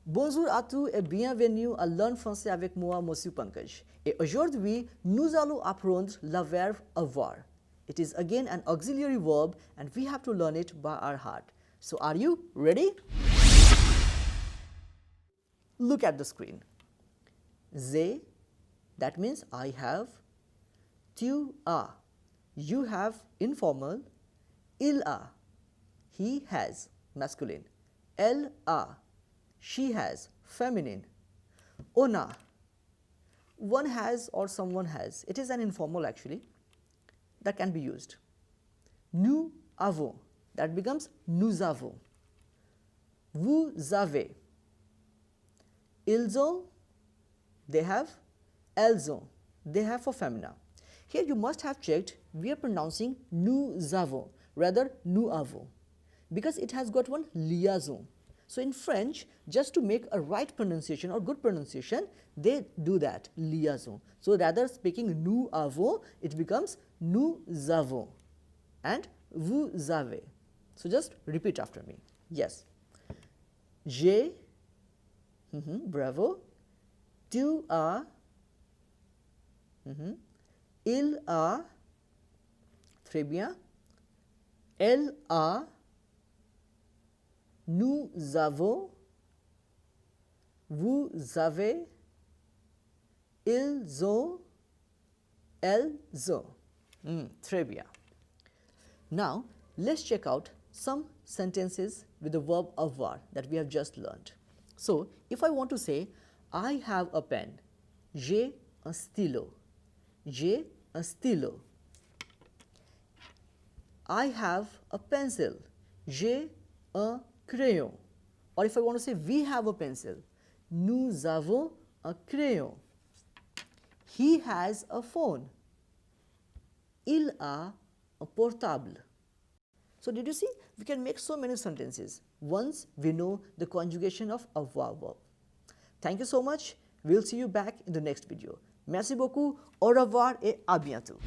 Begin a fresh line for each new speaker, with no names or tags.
Bonjour à tous et bienvenue à Learn français avec moi, Monsieur Pankaj. Et aujourd'hui, nous allons apprendre le verbe avoir. It is again an auxiliary verb and we have to learn it by our heart. So are you ready? Look at the screen. J'ai, that means I have. Tu as, you have, informal. Il a, he has, masculine. Elle a, she has, feminine. On a, one has or someone has. It is an informal actually that can be used. Nous avons, that becomes nous avons. Vous avez. Ils ont, they have. Elles ont, they have for femina. Here you must have checked we are pronouncing nous avons rather nous avons because it has got one liaison. So in French, just to make a right pronunciation or good pronunciation, they do that liaison. So rather speaking nous avons, it becomes nous avons and vous avez. So just repeat after me. Yes. J'ai, bravo. Tu as, il a, très bien. Elle a, nous avons, vous avez, ils ont, elles ont. Très bien. Now, let's check out some sentences with the verb avoir that we have just learned. So, if I want to say, I have a pen, j'ai un stylo, j'ai un stylo. I have a pencil, j'ai un crayon. Or if I want to say we have a pencil, nous avons un crayon. He has a phone, il a un portable. So did you see? We can make so many sentences once we know the conjugation of avoir verb. Thank you so much. We'll see you back in the next video. Merci beaucoup, au revoir et à bientôt.